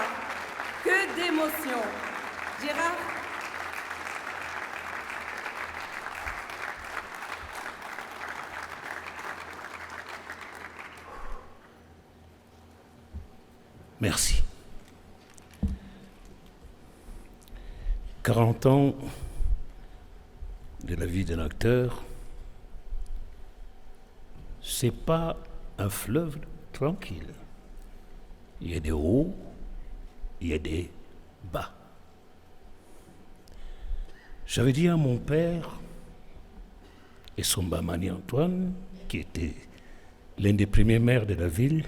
joie, que d'émotion. Gérard? Merci. 40 ans de la vie d'un acteur, c'est pas un fleuve tranquille. Il y a des hauts, il y a des bas. J'avais dit à mon père et son Bamani Antoine, qui était l'un des premiers maires de la ville,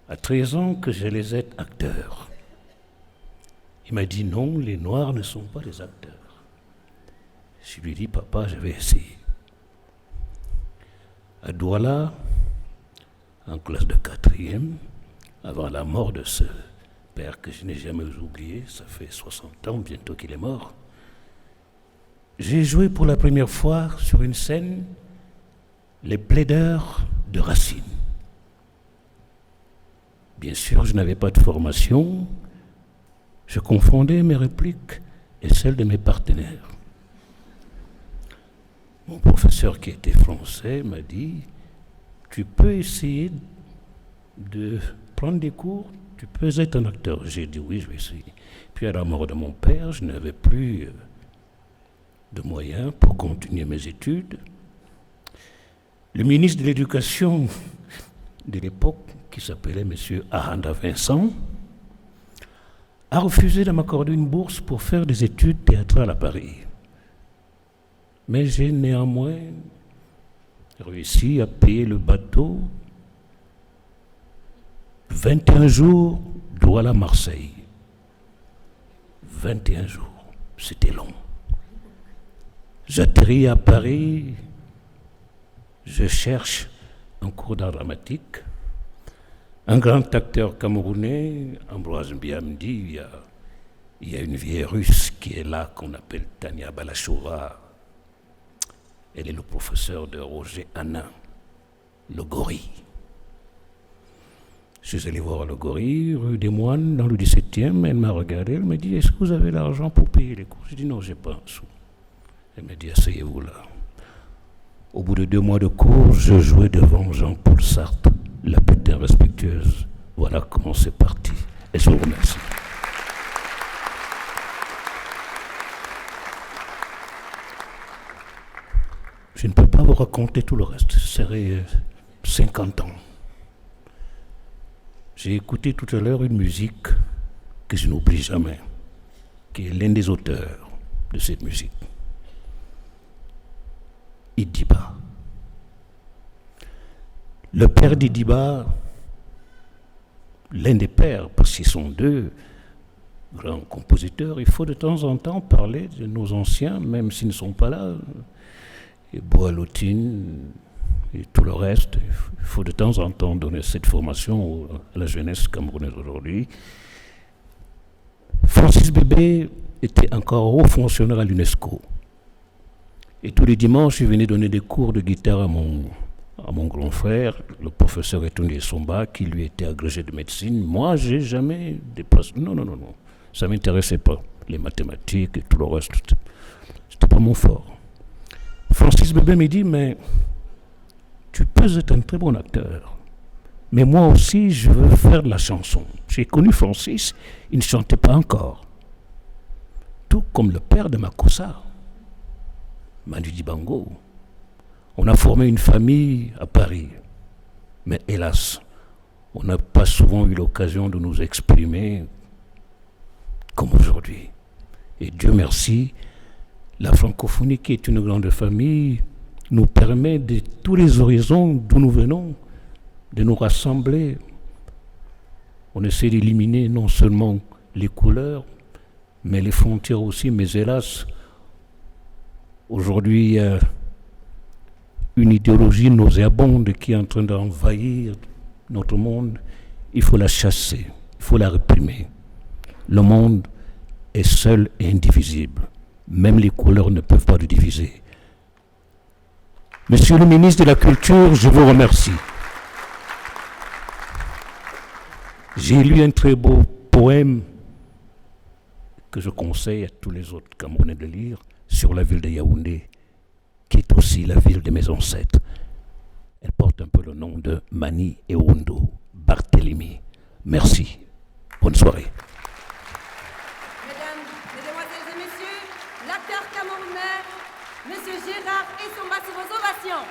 à 13 ans que j'allais être acteur. Il m'a dit non, les Noirs ne sont pas des acteurs. Je lui ai dit, papa, je vais essayer. À Douala, en classe de 4e, avant la mort de ce père que je n'ai jamais oublié, ça fait 60 ans bientôt qu'il est mort, j'ai joué pour la première fois sur une scène les plaideurs de Racine. Bien sûr, je n'avais pas de formation, je confondais mes répliques et celles de mes partenaires. Mon professeur qui était français m'a dit, tu peux essayer de prendre des cours, tu peux être un acteur. J'ai dit oui, je vais essayer. Puis à la mort de mon père, je n'avais plus de moyens pour continuer mes études. Le ministre de l'Éducation de l'époque, qui s'appelait M. Aranda Vincent, a refusé de m'accorder une bourse pour faire des études théâtrales à Paris. Mais j'ai néanmoins réussi à payer le bateau 21 jours Douala-Marseille. 21 jours, c'était long. J'atterris à Paris, je cherche un cours d'art dramatique. Un grand acteur camerounais, Ambroise Mbia, me dit, il y a une vieille russe qui est là, qu'on appelle Tania Balachova. Elle est le professeur de Roger Hanin, le gorille. Je suis allé voir le gorille, rue des Moines, dans le 17e. Elle m'a regardé, elle m'a dit, est-ce que vous avez l'argent pour payer les cours? J'ai dit, non, j'ai pas un sou. Elle m'a dit, asseyez-vous là. Au bout de 2 mois de cours, je jouais devant Jean-Paul Sartre, la putain respectueuse. Voilà comment c'est parti. Et je vous remercie. Je ne peux pas vous raconter tout le reste. Ce serait 50 ans. J'ai écouté tout à l'heure une musique que je n'oublie jamais, qui est l'un des auteurs de cette musique. Idiba. Le père d'Idiba, l'un des pères, parce qu'ils sont 2 grands compositeurs, il faut de temps en temps parler de nos anciens, même s'ils ne sont pas là, et Boalotine et tout le reste. Il faut de temps en temps donner cette formation à la jeunesse camerounaise aujourd'hui. Francis Bébé était encore haut fonctionnaire à l'UNESCO. Et tous les dimanches, il venait donner des cours de guitare à mon grand frère, le professeur Etoundé Somba, qui lui était agrégé de médecine. Moi, j'ai jamais dépassé. Non. Ça ne m'intéressait pas. Les mathématiques et tout le reste, c'était pas mon fort. Francis Bébé me dit, mais tu peux être un très bon acteur. Mais moi aussi, je veux faire de la chanson. J'ai connu Francis, il ne chantait pas encore. Tout comme le père de Makossa, Manu Dibango. On a formé une famille à Paris. Mais hélas, on n'a pas souvent eu l'occasion de nous exprimer comme aujourd'hui. Et Dieu merci, la francophonie, qui est une grande famille, nous permet de tous les horizons d'où nous venons, de nous rassembler. On essaie d'éliminer non seulement les couleurs, mais les frontières aussi. Mais hélas, aujourd'hui, il y a une idéologie nauséabonde qui est en train d'envahir notre monde. Il faut la chasser, il faut la réprimer. Le monde est seul et indivisible. Même les couleurs ne peuvent pas le diviser. Monsieur le ministre de la Culture, je vous remercie. J'ai lu un très beau poème que je conseille à tous les autres Camerounais de lire sur la ville de Yaoundé, qui est aussi la ville de mes ancêtres. Elle porte un peu le nom de Mani Ewondo Barthélemy. Merci. Bonne soirée. Mesdames, Mesdemoiselles et Messieurs, l'acteur camerounais, Monsieur Gérard Essomba, sous vos ovations.